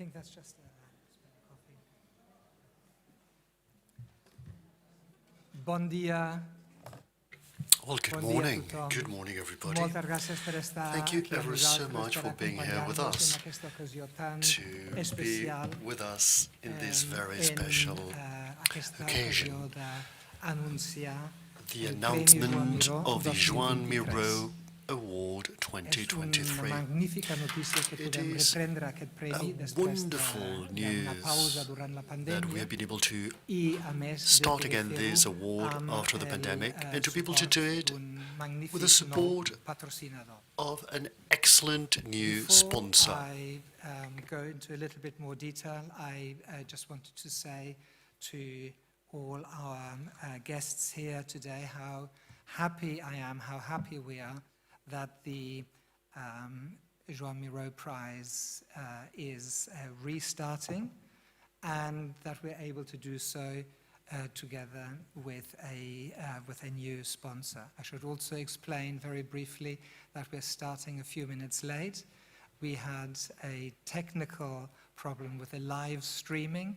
think that's just coffee. Bon dia. Well, good Bon dia a morning. tothom. Good morning, everybody. Moltes gràcies per estar Thank you aquí amb ever so nosaltres, much per for being here with acompanyar-nos us, en aquesta ocasió tan to be especial, with us in this very en special aquesta occasion, ocasió d'anunciar the el Premi Joan announcement Miró of the Joan 2023. Miró Award És una 2023. magnífica notícia que It podem is reprendre aquest premi a després wonderful d'una pausa news durant la that we pandèmia have been able to i, a més, start de again poder this fer-ho award amb after the el, pandemic and to be able to suport do it d'un with magnífic the support nou patrocinador. of an excellent new sponsor. Before I go into a little bit more detail, I just wanted to say to all our guests here today how happy I am, how happy we are that the Joan Miró Prize is restarting and that we're able to do so together with a new sponsor. I should also explain very briefly that we're starting a few minutes late. We had a technical problem with the live streaming.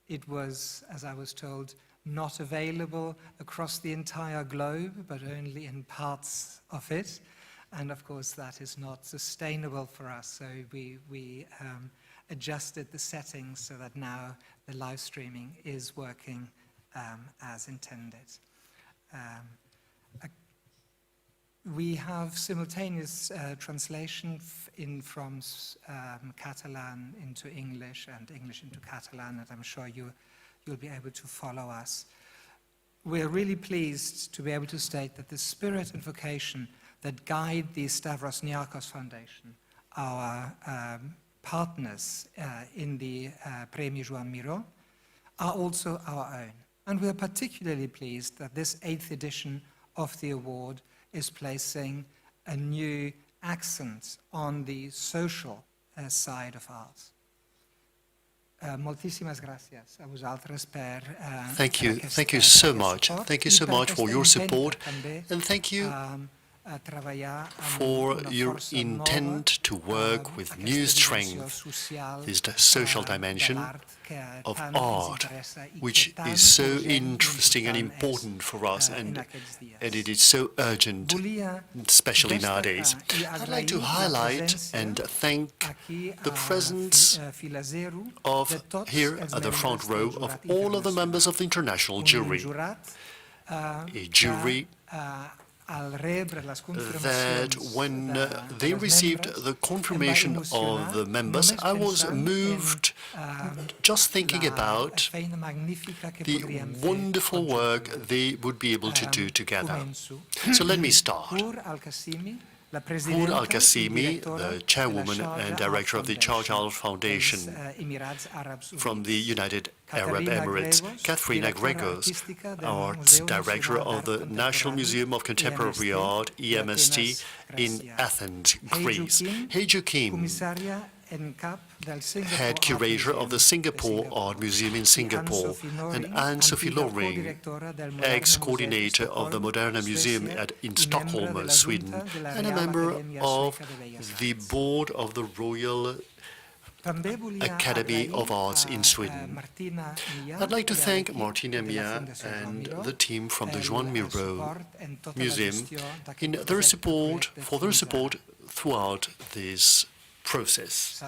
It was, as I was told, not available across the entire globe, but only in parts of it. And of course, that is not sustainable for us. So we adjusted the settings so that now the live streaming is working as intended. We have simultaneous translation from Catalan into English and English into Catalan, and I'm sure you'll be able to follow us. We're really pleased to be able to state that the spirit and vocation that guide the Stavros Niarchos Foundation, our partners in the Premi Joan Miró, are also our own. And we are particularly pleased that this 8th edition of the award is placing a new accent on the social side of art. Moltíssimes gràcies a vosaltres per Thank you so much. Thank you so much for your support, and thank you for your intent to work with new strength, this social dimension of art, which is so interesting and important for us, and it is so urgent, especially nowadays. I'd like to highlight and thank the presence of, here at the front row, of all of the members of the international jury, a jury that when they received the confirmation of the members, I was moved just thinking about the wonderful work they would be able to do together. So let me start. Noor Al-Qasimi, the chairwoman and director of the Charles Al Foundation from the United Arab Emirates, Katharina Gregos, arts director of the National Museum of Contemporary Art, EMST, in Athens, Greece. Heju Kim, head curator of the Singapore Art Museum in Singapore, and Anne-Sophie Loring, ex-coordinator of the Moderna Museum in Stockholm, Sweden, and a member of the board of the Royal Academy of Arts in Sweden. I'd like to thank Martina Mia and the team from the Joan Miró Museum for their support throughout this process.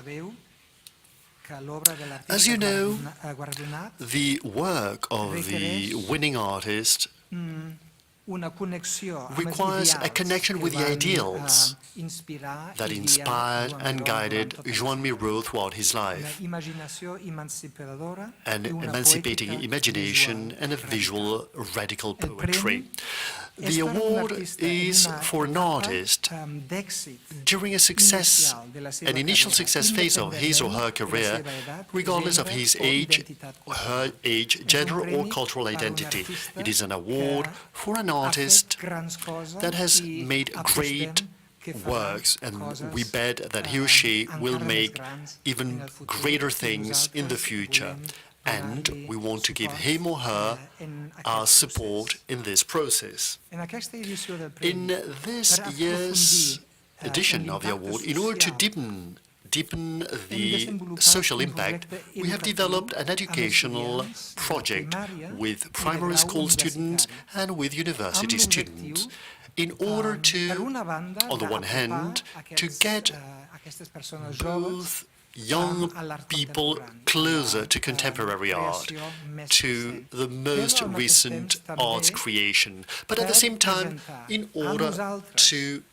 As you know, the work of the winning artist requires a connection with the ideals that inspired and guided Joan Miró throughout his life, an emancipating imagination and a visual radical poetry. The award is for an artist during an initial success phase of his or her career, regardless of his age, her age, gender, or cultural identity. It is an award for an artist that has made great works, and we bet that he or she will make even greater things in the future. And we want to give him or her our support in this process. In this year's edition of the award, in order to deepen the social impact, we have developed an educational project with primary school students and with university students in order to, on the one hand, to get both young people closer to contemporary art, to the most recent arts creation, but at the same time, in order to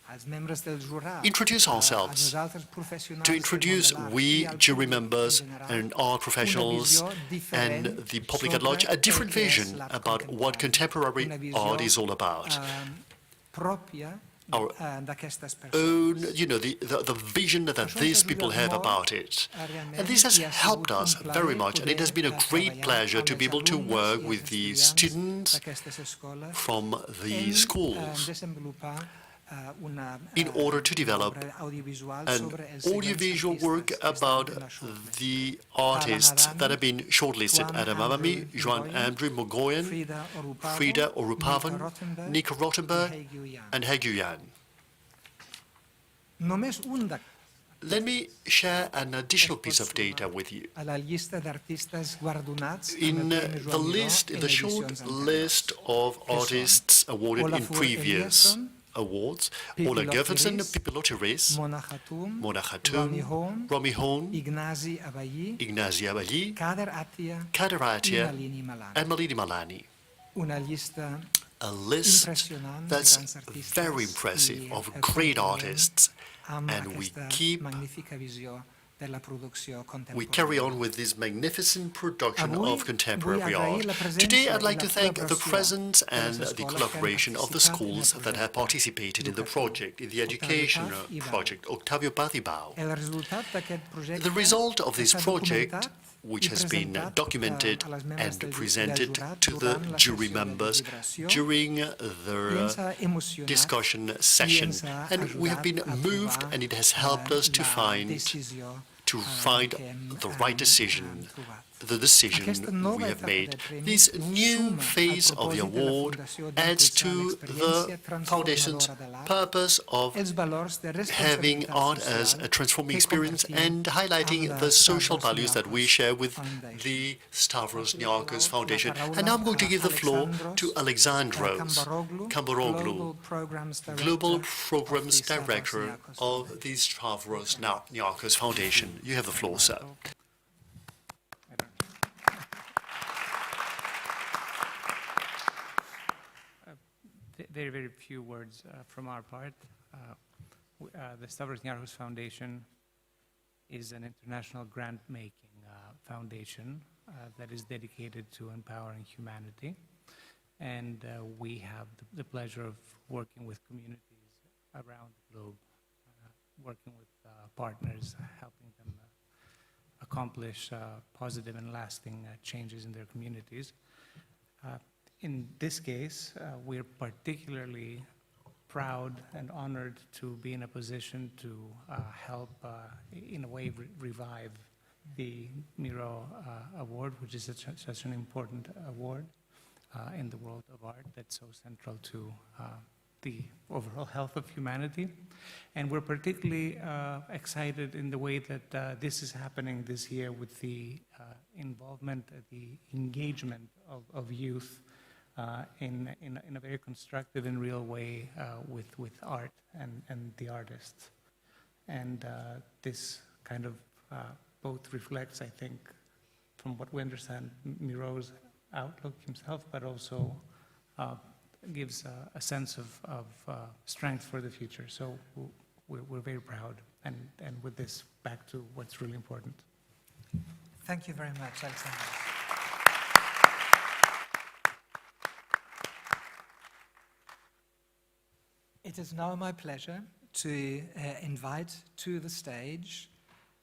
introduce ourselves, to introduce we, jury members and art professionals and the public at large, a different vision about what contemporary art is all about. Our own, the vision that these people have about it. And this has helped us very much, and it has been a great pleasure to be able to work with the students from the schools in order to develop an audiovisual work about the artists that have been shortlisted: Adam Amami, Joan Andrew Mogoyen, Frida Orupavan, Nico Rottenberg, and Hegyuyan. Let me share an additional piece of data with you. In the short list of artists awarded in previous awards: Ola Gerfensen, Pipilotti Reis, Mona Khatoum, Romy Hone, Ignazi Abayi, Kader Atia, and Malini Malani. A list that's very impressive of great artists, and we carry on with this magnificent production of contemporary art. Today, I'd like to thank the presence and the collaboration of the schools that have participated in the project, in the education project, Octavio Paz-Ibao. The result of this project, which has been documented and presented to the jury members during their discussion session. And we have been moved, and it has helped us to find the right decision, the decision we have made. This new phase of the award adds to the Foundation's purpose of having art as a transforming experience and highlighting the social values that we share with the Stavros Niarchos Foundation. And now I'm going to give the floor to Alexandros Kambaroglu, Global Programs Director of the Stavros Niarchos Foundation. You have the floor, sir. Very, very few words from our part. The Stavros Niarchos Foundation is an international grant-making foundation that is dedicated to empowering humanity. And we have the pleasure of working with communities around the globe, working with partners, helping them accomplish positive and lasting changes in their communities. In this case, we're particularly proud and honored to be in a position to help, in a way, revive the Miró Award, which is such an important award in the world of art that's so central to the overall health of humanity. And we're particularly excited in the way that this is happening this year with the involvement, the engagement of youth in a very constructive and real way with art and the artists. And this kind of both reflects, I think, from what we understand, Miró's outlook himself, but also gives a sense of strength for the future. So we're very proud. And with this, back to what's really important. Thank you very much, Alexander. It is now my pleasure to invite to the stage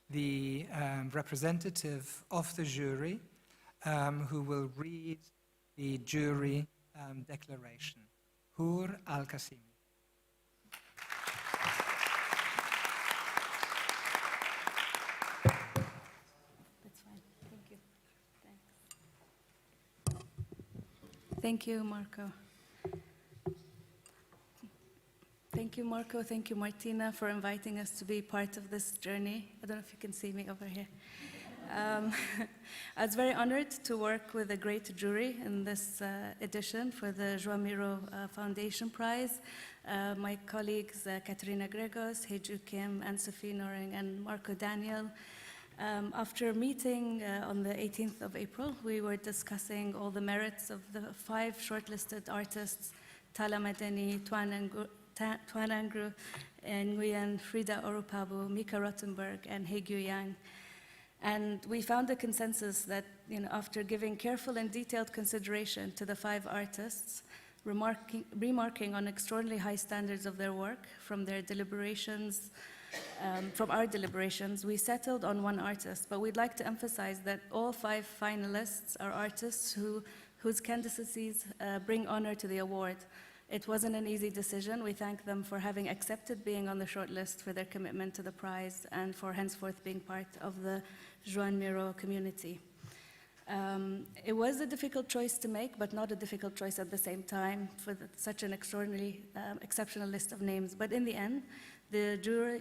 the representative of the jury who will read the jury declaration, Hur Al-Qasimi. That's fine. Thank you. Thanks. Thank you, Marco. Thank Thank you, Marco. Thank you, Martina, for inviting us to be part of this journey. I don't know if you can see me over here. I was very honored to work with a great jury in this edition for the Joan Miró Foundation Prize. My colleagues, Katerina Gregos, Heju Kim, Anne-Sophie Noring, and Marco Daniel. After meeting on the 18th of April, we were discussing all the merits of the 5 shortlisted artists, Tala Madeni, Tuan Angru, Nguyen, Frida Oropabu, Mika Rottenberg, and Hegyu Yang. And we found a consensus that, after giving careful and detailed consideration to the 5 artists, remarking on extraordinarily high standards of their work from their deliberations, from our deliberations, we settled on one artist. But we'd like to emphasize that all 5 finalists are artists whose candidacies bring honor to the award. It wasn't an easy decision. We thank them for having accepted being on the shortlist, for their commitment to the prize, and for henceforth being part of the Joan Miró community. It was a difficult choice to make, but not a difficult choice at the same time for such an extraordinarily exceptional list of names. But in the end, the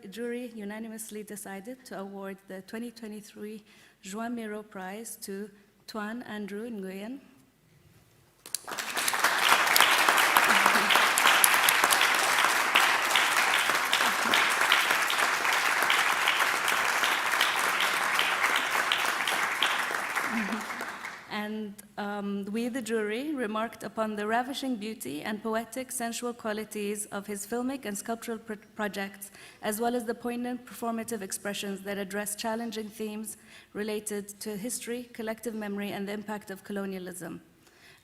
jury unanimously decided to award the 2023 Joan Miró Prize to Tuan Andrew Nguyen, and we, the jury, remarked upon the ravishing beauty and poetic, sensual qualities of his filmic and sculptural projects, as well as the poignant performative expressions that address challenging themes related to history, collective memory, and the impact of colonialism.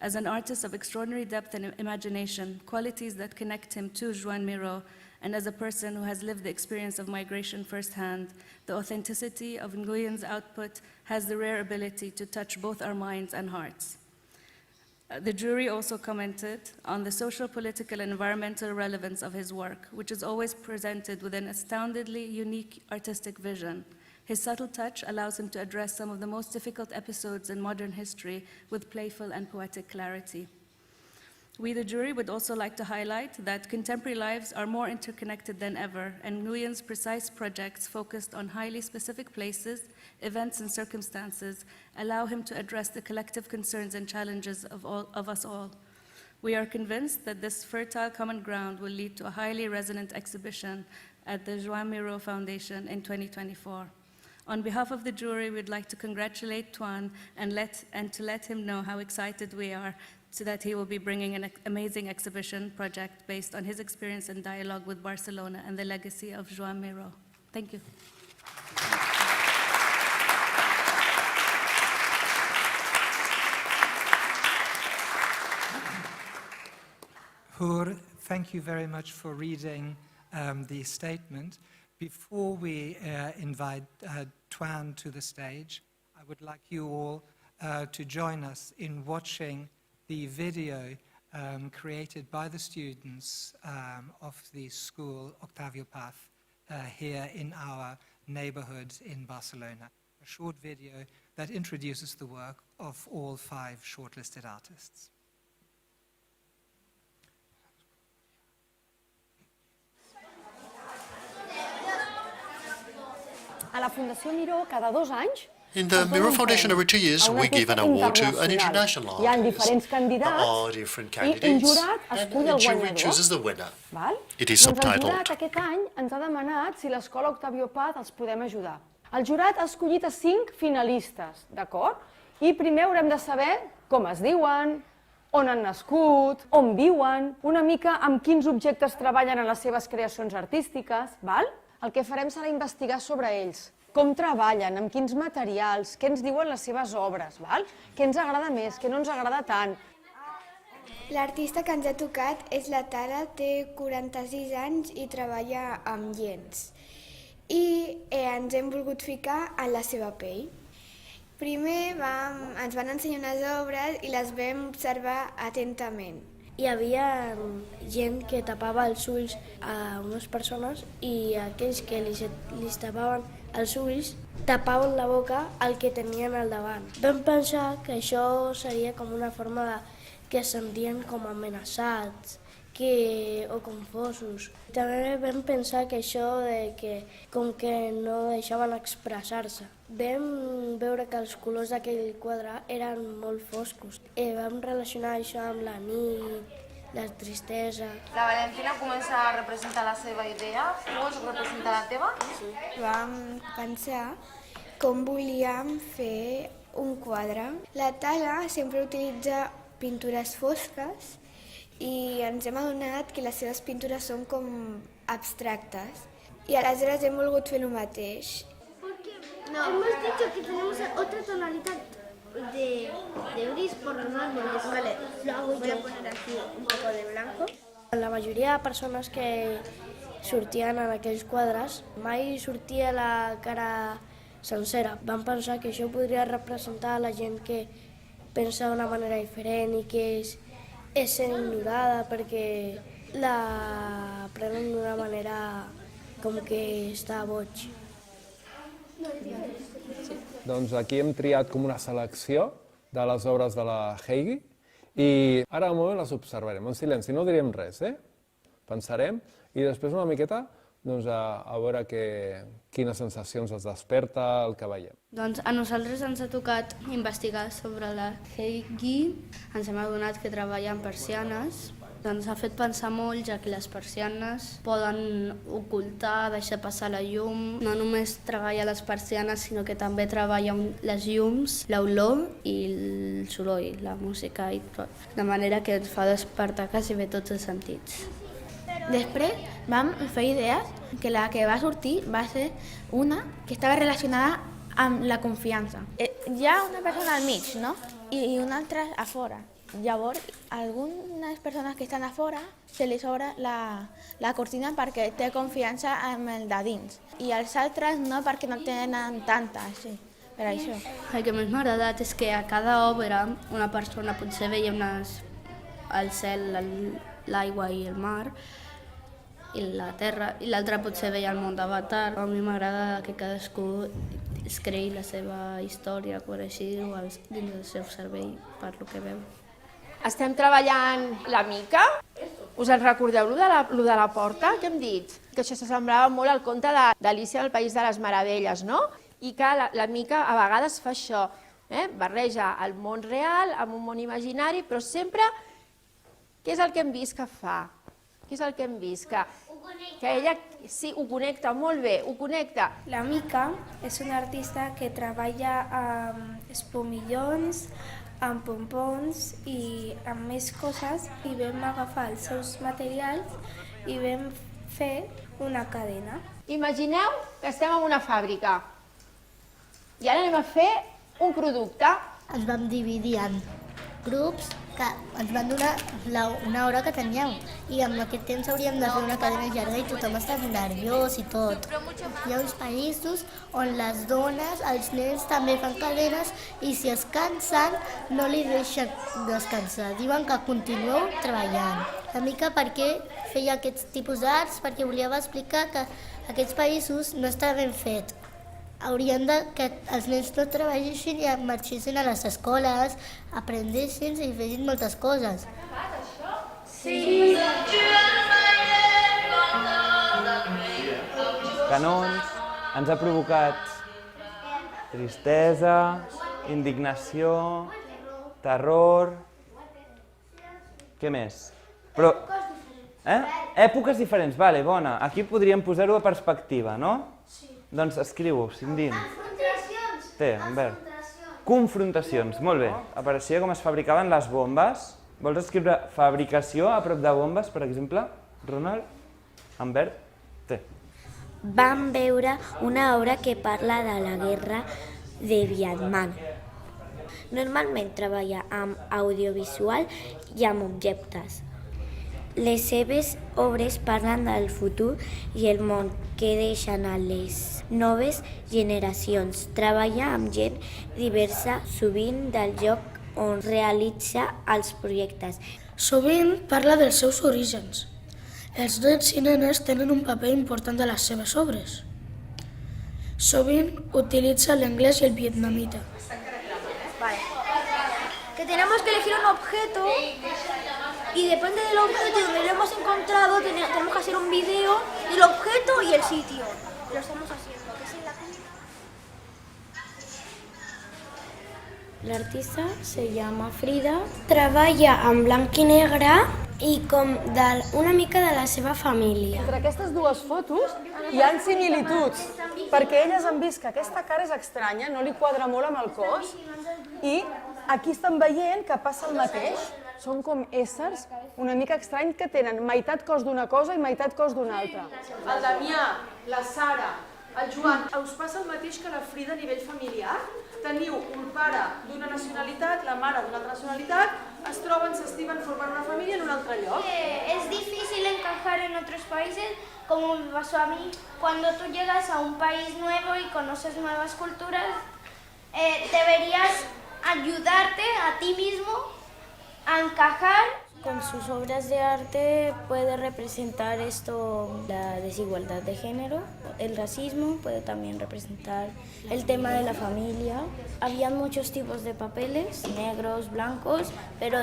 As an artist of extraordinary depth and imagination, qualities that connect him to Joan Miró, and as a person who has lived the experience of migration firsthand, the authenticity of Nguyen's output has the rare ability to touch both our minds and hearts. The jury also commented on the social, political, and environmental relevance of his work, which is always presented with an astoundingly unique artistic vision. His subtle touch allows him to address some of the most difficult episodes in modern history with playful and poetic clarity. We, the jury, would also like to highlight that contemporary lives are more interconnected than ever, and Nguyen's precise projects focused on highly specific places, events, and circumstances allow him to address the collective concerns and challenges of us all. We are convinced that this fertile common ground will lead to a highly resonant exhibition at the Joan Miró Foundation in 2024. On behalf of the jury, we'd like to congratulate Tuan and to let him know how excited we are so that he will be bringing an amazing exhibition project based on his experience and dialogue with Barcelona and the legacy of Joan Miró. Thank you. Hur, thank you very much for reading the statement. Before we invite Tuan to the stage, I would like you all to join us in watching the video created by the students of the school Octavio Paz here in our neighborhood in Barcelona. A short video that introduces the work of all 5 shortlisted artists. A la Fundació Miró, cada 2 anys, in the Miró Foundation, every 2 years, we give an award to an international artist. Hi ha diferents candidats There are different i un candidates, jurat escull and el the jury guanyador. chooses the winner. Val? It is Doncs el subtitled. jurat aquest any ens ha demanat si l'escola Octavio Paz els podem ajudar. El jurat ha escollit a 5 finalistes, d'acord? I primer haurem de saber com es diuen, on han nascut, on viuen, una mica amb quins objectes treballen en les seves creacions artístiques, val? El que farem serà investigar sobre ells. Com treballen, amb quins materials, què ens diuen les seves obres, val? Què ens agrada més, què no ens agrada tant. L'artista que ens ha tocat és la Tara, té 46 anys i treballa amb lents. I ens hem volgut ficar en la seva pell. Primer ens van ensenyar unes obres i les vam observar atentament. Hi havia gent que tapava els ulls a unes persones i aquells que li tapaven els ulls tapaven la boca al que tenien al davant. Vam pensar que això seria com una forma que es sentien com amenaçats o confosos. També vam pensar que això de que com que no deixaven expressar-se. Vam veure que els colors d'aquell quadre eren molt foscos. Vam relacionar això amb la nit, la tristesa. La Valentina comença a representar la seva idea. Vols representar la teva? Sí. Vam pensar com volíem fer un quadre. La Tala sempre utilitza pintures fosques i ens hem adonat que les seves pintures són com abstractes i aleshores hem volgut fer el mateix. No. Hemos dicho que tenemos otra tonalidad de gris por los árboles. Vale, lo hago yo. Voy a poner aquí un poco de blanco. La majoria de persones que sortien en aquells quadres mai sortia la cara sencera. Vam pensar que això podria representar la gent que pensa d'una manera diferent i que és sent ignorada perquè la prenen d'una manera com que està boig. Doncs aquí hem triat com una selecció de les obres de la Heidi i ara al moment les observarem en silenci, no direm res, pensarem i després una miqueta a veure quines sensacions es desperta el que veiem. Doncs a nosaltres ens ha tocat investigar sobre la Heidi, ens hem adonat que treballa amb persianes. Ens ha fet pensar molt, ja que les persianes poden ocultar, deixar passar la llum. No només treballa les persianes, sinó que també treballa amb les llums, l'olor i el soroll, la música i tot. De manera que ens fa despertar quasi bé tots els sentits. Després vam fer idees que la que va sortir va ser una que estava relacionada amb la confiança. Hi ha una persona al mig, no? I una altra a fora. Llavors, algunes persones que estan a fora se li obre la cortina perquè té confiança amb el de dins i els altres no perquè no tenen tanta, així, per això. El que més m'ha agradat és que a cada obra una persona potser veia el cel, l'aigua i el mar i la terra i l'altra potser veia el món d'Avatar. A mi m'agrada que cadascú es creï la seva història, per així dir-ho dins del seu cervell per lo que veu. Estem treballant la mica. Us en recordeu lo de la porta que hem dit? Que això s'assemblava molt al conte d'Alícia en el País de les Meravelles, no? I que la mica a vegades fa això, barreja el món real amb un món imaginari, però sempre què és el que hem vist que fa? Què és el que hem vist? Que ella sí, ho connecta molt bé, ho connecta. La Mica és una artista que treballa amb espumillons, amb pompons i amb més coses i vam agafar els seus materials i vam fer una cadena. Imagineu que estem en una fàbrica i ara anem a fer un producte. Ens vam dividir en grups que ens van donar una hora que teníem i amb aquest temps hauríem de fer una cadena llarga i tothom està nerviós i tot. Hi ha uns països on les dones, els nens també fan cadenes i si es cansen no li deixen descansar, diuen que continueu treballant. La Mica per què feia aquests tipus d'arts? Perquè volia explicar que aquests països no està ben fet. Haurien que els nens no treballessin i marxessin a les escoles, aprendessin i fessin moltes coses. Sí! Canons ens ha provocat tristesa, indignació, terror... Què més? Però... Èpoques diferents, vale, bona. Aquí podríem posar-ho a perspectiva, no? Sí. Doncs escriu-ho, Cindim. Confrontacions. Té, Humbert. Confrontacions, molt bé. Apareixia com es fabricaven les bombes. Vols escriure fabricació a prop de bombes, per exemple? Ronald? Humbert? Té. Vam veure una obra que parla de la guerra de Vietnam. Normalment treballa amb audiovisual i amb objectes. Les seves obres parlen del futur i el món que deixen a les noves generacions. Treballa amb gent diversa, sovint del lloc on realitza els projectes. Sovint parla dels seus orígens. Els nens i nenes tenen un paper important a les seves obres. Sovint utilitza l'anglès i el vietnamita. Vale. Que tenemos que elegir un objeto y depende del objeto y donde lo hemos encontrado, tenemos que hacer un vídeo del objeto y el sitio. Lo estamos haciendo, que es en la cuna. L'artista se llama Frida, treballa en blanc i negre i com una mica de la seva família. Entre aquestes dues fotos hi ha similituds, perquè elles han vist que aquesta cara és estranya, no li quadra molt amb el cos, i aquí estan veient que passa el mateix. Són com éssers una mica estranys que tenen meitat cos d'una cosa i meitat cos d'una altra. El Damià, la Sara, el Joan, us passa el mateix que la Frida a nivell familiar? Teniu un pare d'una nacionalitat, la mare d'una altra nacionalitat, es troben, s'estimen, forman una família en un altre lloc. Es difícil encajar en otros países, como me pasó a mí. Cuando tú llegas a un país nuevo y conoces nuevas culturas, deberías ayudarte a ti mismo a encajar. Con sus obras de arte puede representar esto, la desigualdad de género, el racismo, puede también representar el tema de la familia. Había muchos tipos de papeles, negros, blancos, pero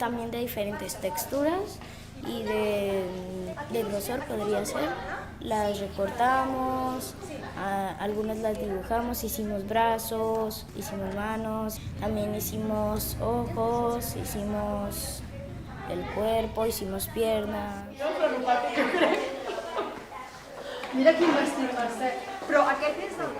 también de diferentes texturas y de grosor podría ser. Las recortamos, algunas las dibujamos, hicimos brazos, hicimos manos, también hicimos ojos, hicimos el cuerpo, hicimos piernas. Mira quin vestit, Mercè. Però aquest és el...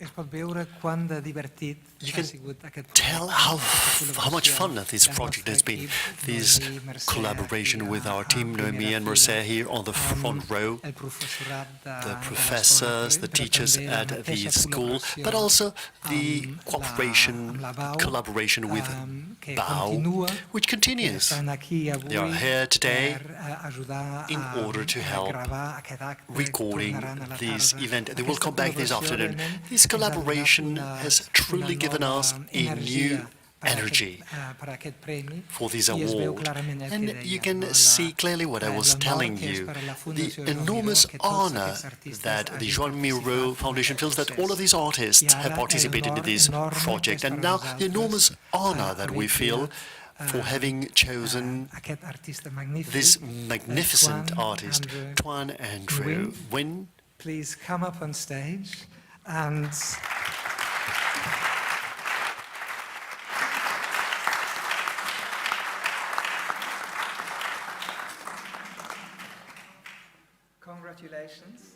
Es pot veure quant de divertit ha sigut aquest projecte. Tell how much fun this project has been. This collaboration with our team, Noemi and Mercè, here on the front row, the professors, the teachers at the school, but also the collaboration with BAU, which continues. They are here today in order to help recording this event. They will come back this afternoon. This collaboration has truly given us a new energy for this award. And you can see clearly what I was telling you, the enormous honor that the Joan Miró Foundation feels that all of these artists have participated in this project, and now the enormous honor that we feel for having chosen this magnificent artist, Tuan Andrew Wynne. Please come up on stage and congratulations.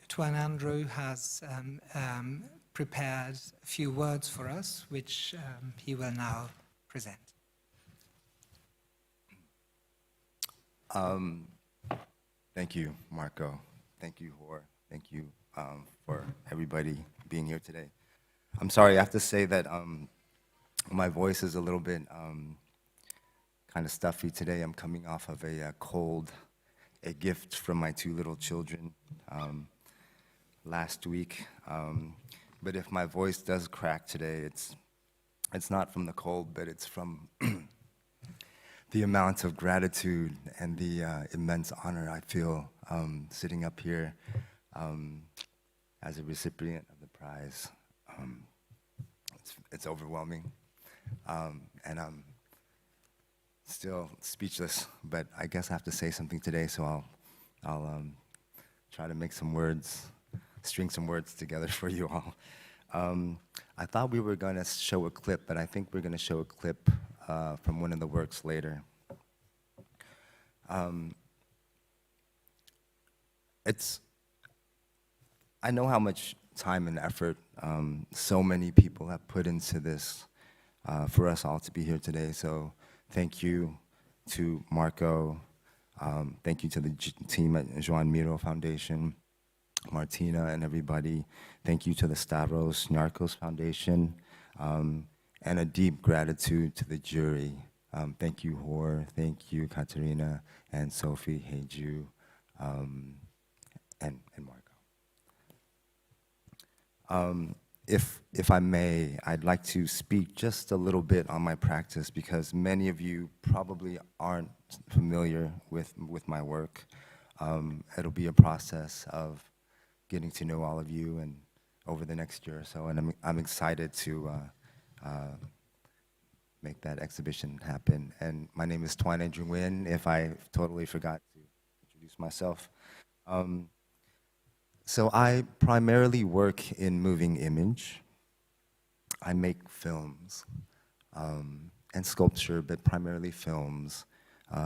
Tuan Andrew has prepared a few words for us, which he will now present. Thank you, Marco. Thank you, Hor. Thank you for everybody being here today. I'm sorry, I have to say that my voice is a little bit kind of stuffy today. I'm coming off of a cold, a gift from my two little children last week. But if my voice does crack today, it's not from the cold, but it's from the amount of gratitude and the immense honor I feel sitting up here as a recipient of the prize. It's overwhelming, and I'm still speechless, but I guess I have to say something today, so I'll try to make some words, string some words together for you all. I thought we were going to show a clip, but I think we're going to show a clip from one of the works later. I know how much time and effort so many people have put into this for us all to be here today, so thank you to Marco. Thank you to the team at Joan Miró Foundation, Martina and everybody. Thank you to the Stavros Niarchos Foundation. And a deep gratitude to the jury. Thank you, Hor. Thank you, Katerina and Sophie, Heiju, and Marco. If I may, I'd like to speak just a little bit on my practice because many of you probably aren't familiar with my work. It'll be a process of getting to know all of you and over the next year or so, and I'm excited to make that exhibition happen. And my name is Tuan Andrew Nguyen, if I totally forgot to introduce myself. So I primarily work in moving image. I make films and sculpture, but primarily films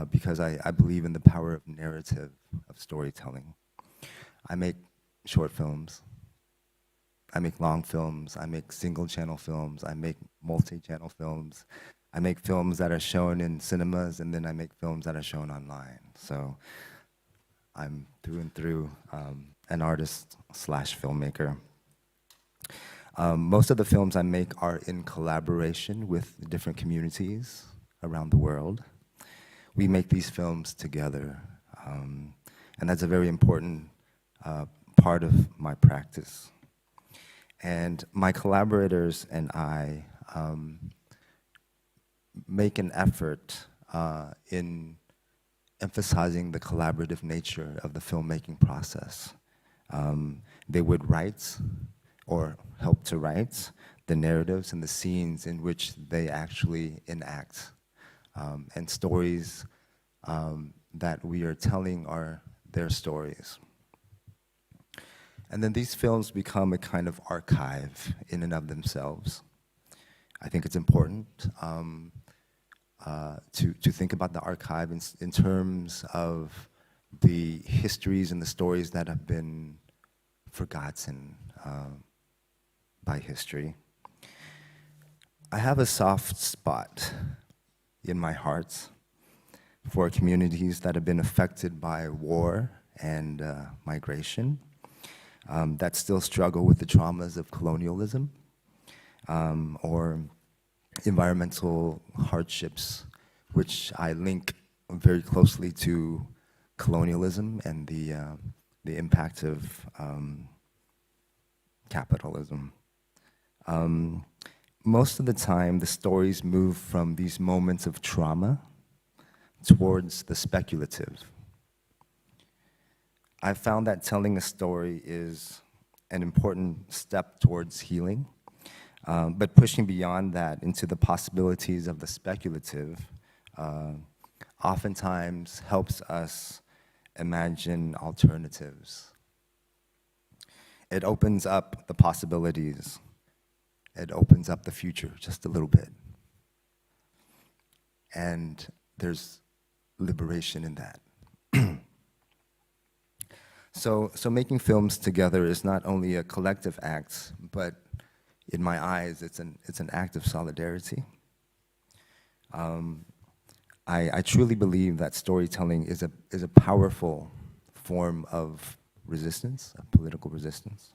because I believe in the power of narrative, of storytelling. I make short films. I make long films, I make single-channel films, I make multi-channel films. I make films that are shown in cinemas, and then I make films that are shown online. So I'm through and through an artist/filmmaker. Most of the films I make are in collaboration with different communities around the world. We make these films together, and that's a very important part of my practice. And my collaborators and I make an effort in emphasizing the collaborative nature of the filmmaking process. They would write or help to write the narratives and the scenes in which they actually enact. And stories that we are telling are their stories. And then these films become a kind of archive in and of themselves. I think it's important to think about the archive in terms of the histories and the stories that have been forgotten by history. I have a soft spot in my heart for communities that have been affected by war and migration. That still struggle with the traumas of colonialism or environmental hardships, which I link very closely to colonialism and the impact of capitalism. Most of the time, the stories move from these moments of trauma towards the speculative. I found that telling a story is an important step towards healing, but pushing beyond that into the possibilities of the speculative oftentimes helps us imagine alternatives. It opens up the possibilities. It opens up the future just a little bit. And there's liberation in that. So making films together is not only a collective act, but in my eyes, it's an act of solidarity. I truly believe that storytelling is a powerful form of resistance, of political resistance.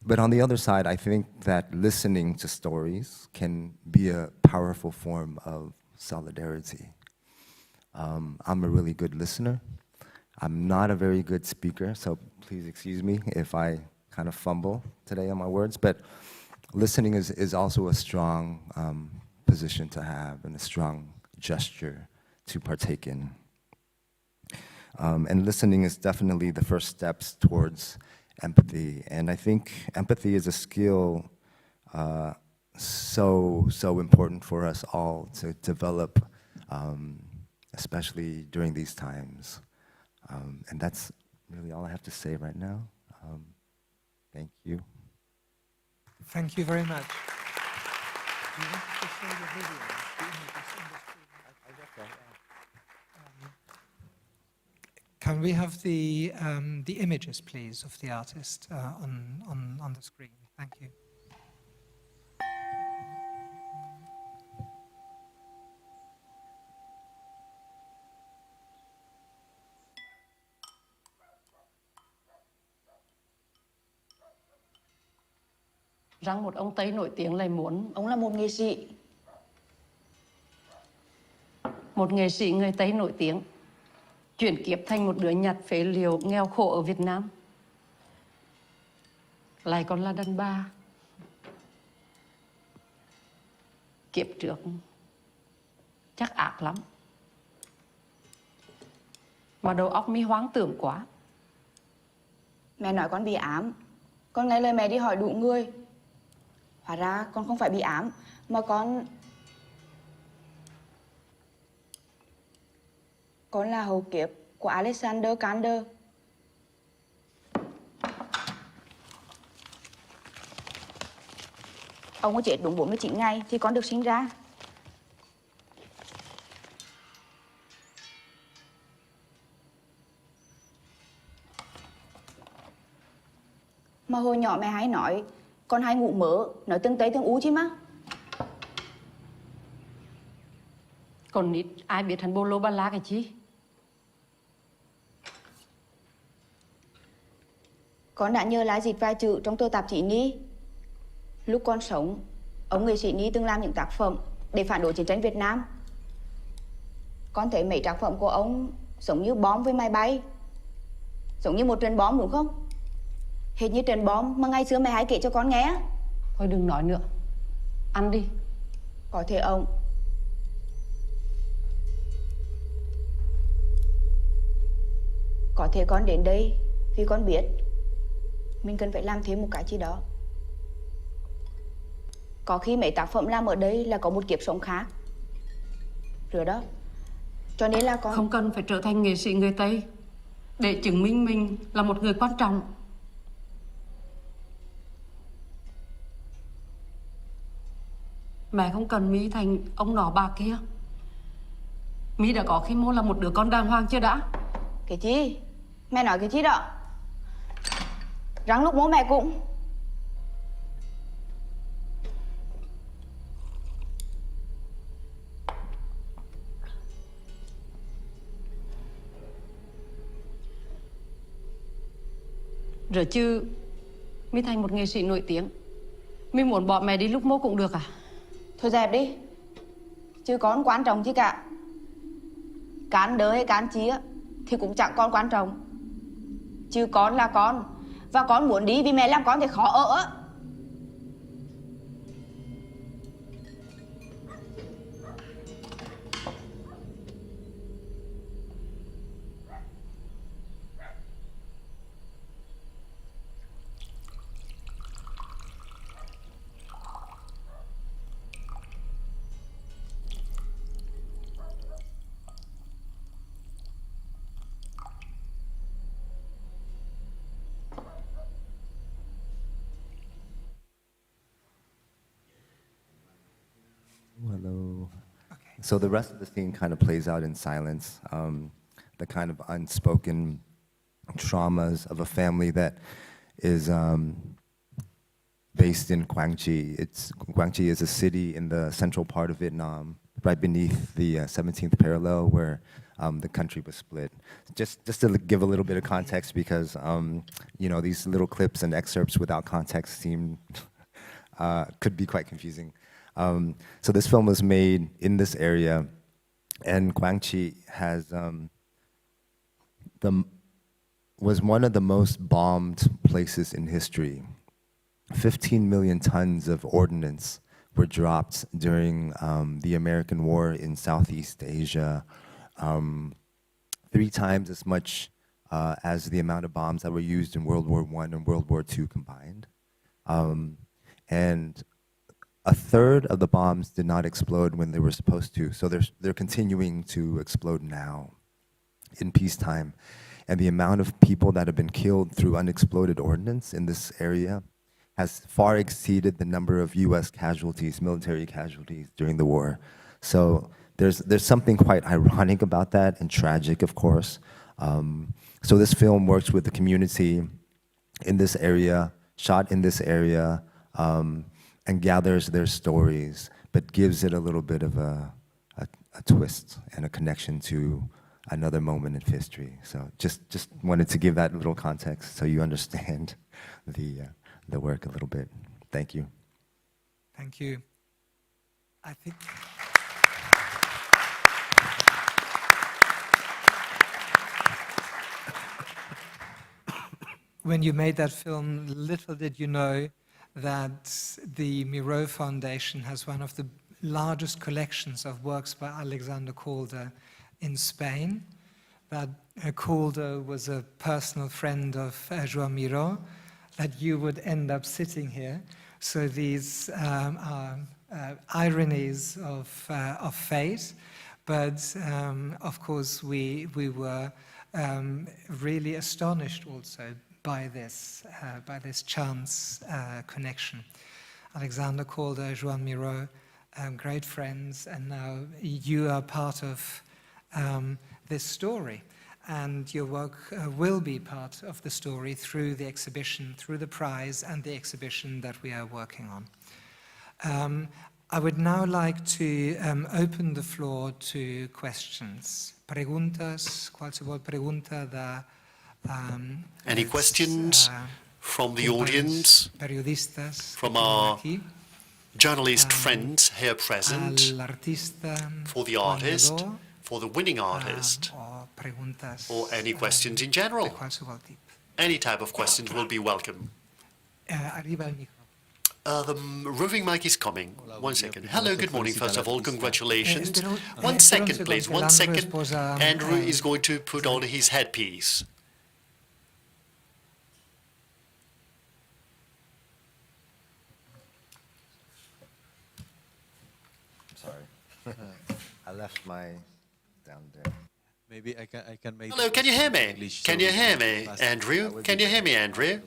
But on the other side, I think that listening to stories can be a powerful form of solidarity. I'm a really good listener. I'm not a very good speaker, so please excuse me if I kind of fumble today on my words, but listening is also a strong position to have and a strong gesture to partake in. And listening is definitely the first steps towards empathy, and I think empathy is a skill so important for us all to develop, especially during these times. And that's really all I have to say right now. Thank you. Thank you very much. Do you want to show the video? The images on the screen? Can we have the images, please, of the artist on the screen? Thank you. rằng một ông Tây nổi tiếng lại muốn... Ông là một nghệ sĩ. Một nghệ sĩ người Tây nổi tiếng chuyển kiếp thành một đứa nhặt phế liệu nghèo khổ ở Việt Nam. Lại còn là đàn bà. Kiếp trước chắc ác lắm. Mà đầu óc mi hoang tưởng quá. Mẹ nói con bị ám. Con nghe lời mẹ đi hỏi đủ người. Hóa ra con không phải bị ám, mà con là hậu kiếp của Alexander Kander. Ông có chết đúng 49 ngày thì con được sinh ra. Mà hồi nhỏ mẹ hay nói, con hay ngủ mơ, nói tương Tây tương Ú chứ má. Còn nít ai biết hắn bô lô ba la cái chi? Con đã nhớ lại dịch vài chữ trong tờ tạp chí Ni. Lúc con sống, ông nghệ sĩ Ni từng làm những tác phẩm để phản đối chiến tranh Việt Nam. Con thấy mấy tác phẩm của ông giống như bom với máy bay. Giống như một trận bom đúng không? Hệt như trận bom mà ngày xưa mẹ hay kể cho con nghe. Thôi đừng nói nữa. Ăn đi. Có thể ông. Có thể con đến đây vì con biết mình cần phải làm thêm một cái gì đó. Có khi mấy tác phẩm làm ở đây là có một kiếp sống khác. Rồi đó. Cho nên là con... Không cần phải trở thành nghệ sĩ người Tây để chứng minh mình là một người quan trọng. Mẹ không cần mi thành ông nọ bà kia. Mi đã có khi mô là một đứa con đàng hoàng chưa đã? Cái chi? Mẹ nói cái chi đó? Răng lúc bố mẹ cũng. Rồi chứ mi thành một nghệ sĩ nổi tiếng, mi muốn bỏ mẹ đi lúc mô cũng được à? Thôi dẹp đi. Chứ con quan trọng chứ cả. Cán đỡ hay cán chí á thì cũng chẳng con quan trọng. Chứ con là con. Và con muốn đi vì mẹ làm con thì khó ở á. Hello. So the rest of the scene kind of plays out in silence. The kind of unspoken traumas of a family that is based in Quang Tri. Quang Tri is a city in the central part of Vietnam, right beneath the 17th parallel where the country was split. Just to give a little bit of context, because you know, these little clips and excerpts without context seem could be quite confusing. So this film was made in this area, and Quang Tri has was one of the most bombed places in history. 15 million tons of ordnance were dropped during the American War in Southeast Asia, 3 times as much as the amount of bombs that were used in World War I and World War II combined. And a third of the bombs did not explode when they were supposed to, so they're continuing to explode now in peacetime. And the amount of people that have been killed through unexploded ordnance in this area has far exceeded the number of US casualties, military casualties during the war. So there's something quite ironic about that, and tragic, of course. So this film works with the community in this area, shot in this area, and gathers their stories, but gives it a little bit of a twist and a connection to another moment in history. So just wanted to give that little context so you understand the work a little bit. thank you. Thank you. I think... When you made that film, little did you know that the Miró Foundation has one of the largest collections of works by Alexander Calder in Spain. That Calder was a personal friend of Joan Miró, that you would end up sitting here. So these are ironies of fate, but of course we were really astonished also by this chance connection. Alexander Calder, Joan Miró, great friends, and now you are part of this story. And your work will be part of the story through the exhibition, through the prize and the exhibition that we are working on. I would now like to open the floor to questions. Preguntas, qualsevol pregunta da... Any questions from the audience, from our journalist friends here present, for the artist, for the winning artist, or any questions in general? Any type of questions will be welcome. The roving mic is coming. 1 second. Hello, good morning. First of all, congratulations. 1 second, please. 1 second. Andrew is going to put on his headpiece. Sorry. I left my down there. Maybe I can make... Hello, can you hear me? Can you hear me, Andrew? Can you hear me, Andrew?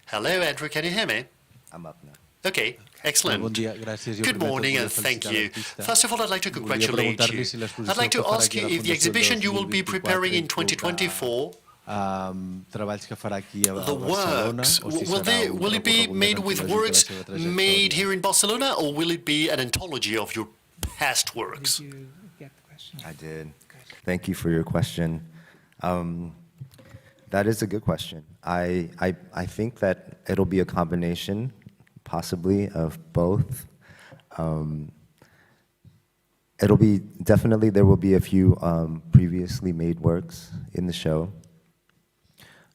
Hello, Andrew, can you hear me? I'm up now. Okay, excellent. Good morning and thank you. First of all, I'd like to congratulate you. I'd like to ask you if the exhibition you will be preparing in 2024, the works, will it be made with works made here in Barcelona, or will it be an anthology of your past works? Did you get the question? I did. Thank you for your question. That is a good question. I think that it'll be a combination, possibly, of both. It'll be, definitely there will be a few previously made works in the show.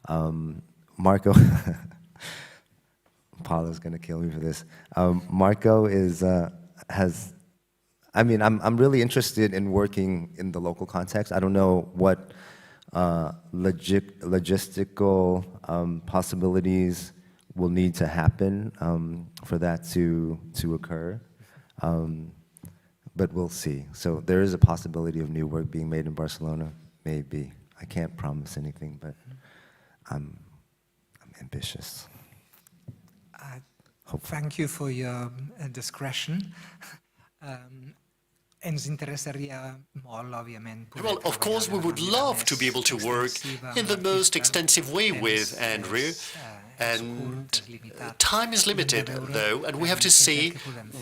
Marco, Paula's gonna kill me for this. Marco I'm really interested in working in the local context. I don't know what logistical possibilities will need to happen for that to occur, but we'll see. So there is a possibility of new work being made in Barcelona, maybe. I can't promise anything, but I'm ambitious. Thank you for your discretion. Well, of course, we would love to be able to work in the most extensive way with Andrew, and time is limited, though, and we have to see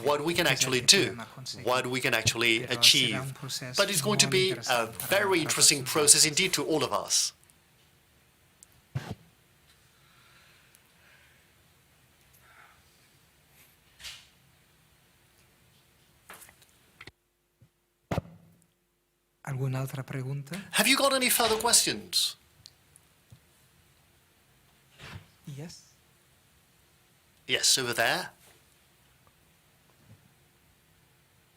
what we can actually do, what we can actually achieve. But it's going to be a very interesting process indeed to all of us. ¿Alguna otra pregunta? Have you got any further questions? Yes. Yes, over there.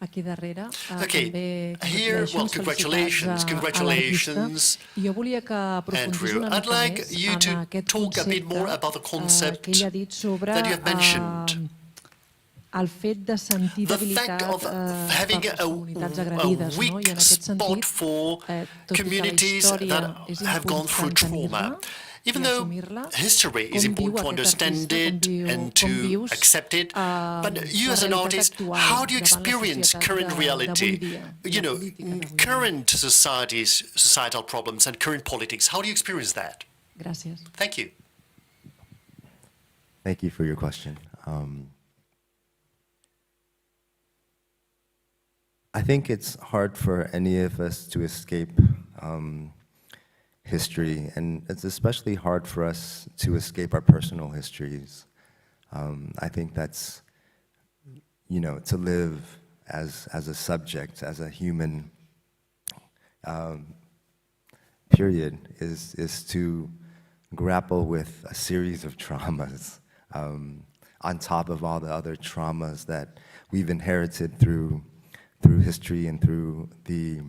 Aquí darrere. Okay, here, well, congratulations. Andrew, I'd like you to talk a bit more about the concept that you have mentioned. El fet de sentir debilitat of having a weak spot for communities that have gone through trauma. Even though history is important to understand it and to accept it, but you as an artist, how do you experience current reality? You know, current societal problems and current politics, how do you experience that? Gràcies. Thank you. Thank you for your question. I think it's hard for any of us to escape history, and it's especially hard for us to escape our personal histories. I think that's, to live as a subject, as a human, period, is to grapple with a series of traumas on top of all the other traumas that we've inherited through history and through the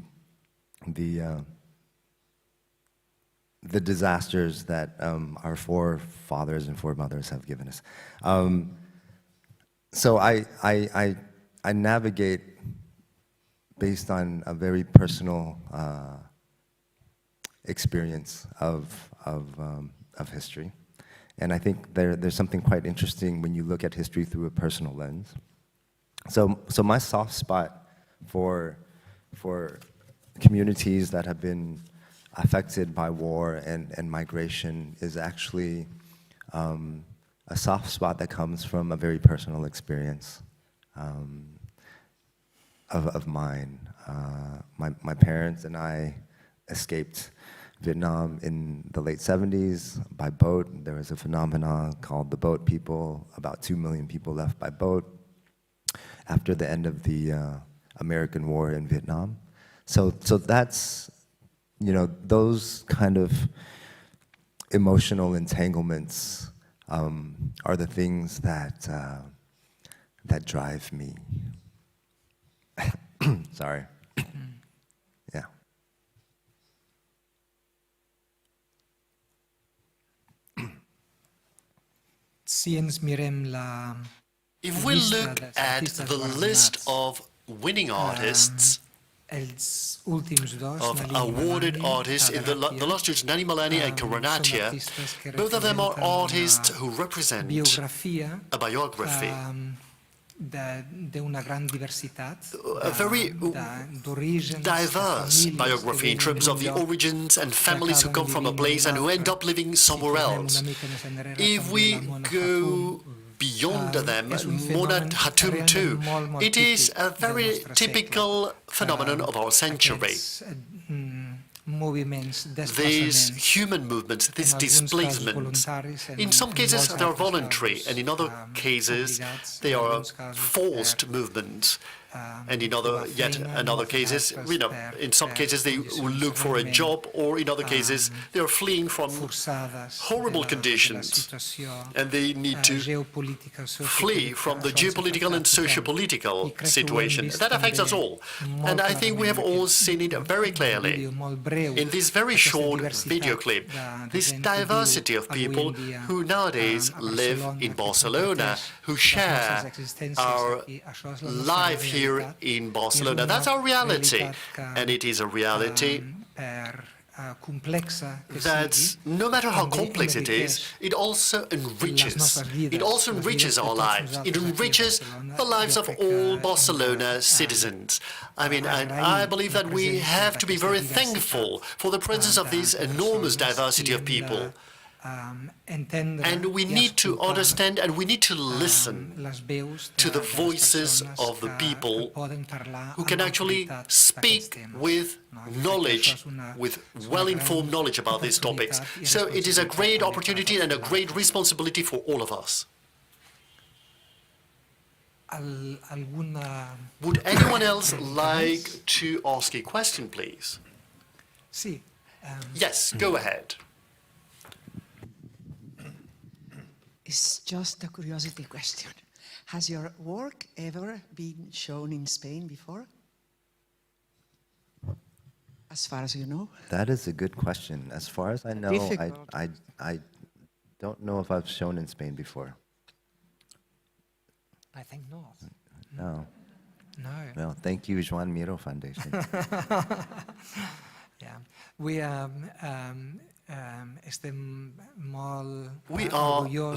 disasters that our forefathers and foremothers have given us. So I navigate based on a very personal experience of history. And I think there's something quite interesting when you look at history through a personal lens. So my soft spot for communities that have been affected by war and migration is actually a soft spot that comes from a very personal experience of mine. My parents and I escaped Vietnam in the late 70s by boat. There was a phenomenon called the boat people. About 2 million people left by boat after the end of the American war in Vietnam. So that's, those kind of emotional entanglements are the things that drive me. Sorry. Yeah. If we look at the list of winning artists, of awarded artists in the last years, Nani Malani and Karanatia, both of them are artists who represent a biography, a very diverse biography in terms of the origins and families who come from a place and who end up living somewhere else. If we go beyond them, Monad Hatum too, it is a very typical phenomenon of our century. These human movements, this displacement, in some cases they are voluntary, and in other cases they are forced movements. And in other cases, in some cases they look for a job, or in other cases they are fleeing from horrible conditions, and they need to flee from the geopolitical and socio-political situation. That affects us all, and I think we have all seen it very clearly in this very short video clip. This diversity of people who nowadays live in Barcelona, who share our life here in Barcelona. That's our reality, and it is a reality that, no matter how complex it is, it also enriches. It also enriches our lives. It enriches the lives of all Barcelona citizens. I mean, I believe that we have to be very thankful for the presence of this enormous diversity of people. And we need to understand and we need to listen to the voices of the people who can actually speak with knowledge, with well-informed knowledge about these topics. So it is a great opportunity and a great responsibility for all of us. Would anyone else like to ask a question, please? Yes, go ahead. It's just a curiosity question. Has your work ever been shown in Spain before? As far as you know? That is a good question. As far as I know, I don't know if I've shown in Spain before. I think not. No. No. Well, thank you, Joan Miró Foundation. Yeah. We are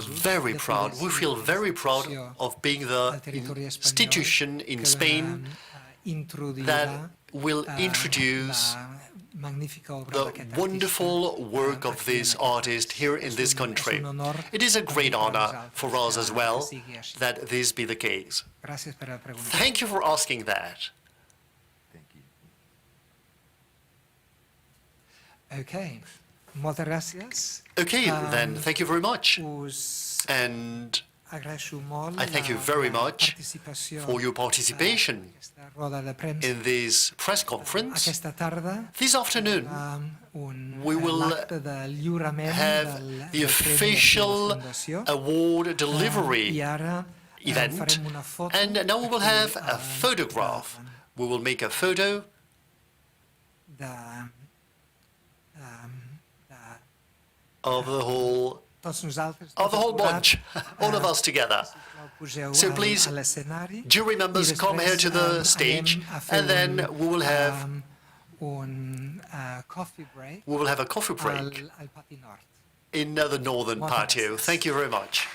very proud. We feel very proud of being the institution in Spain that will introduce the wonderful work of this artist here in this country. It is a great honor for us as well that this be the case. Thank you for asking that. Okay. Moltes gràcies. Okay, then, thank you very much. And I thank you very much for your participation in this press conference. This afternoon, we will have the official award delivery event, and now we will have a photograph. We will make a photo of the whole bunch, all of us together. So please, jury members, come here to the stage, and then we will have a coffee break in the northern patio. Thank you very much.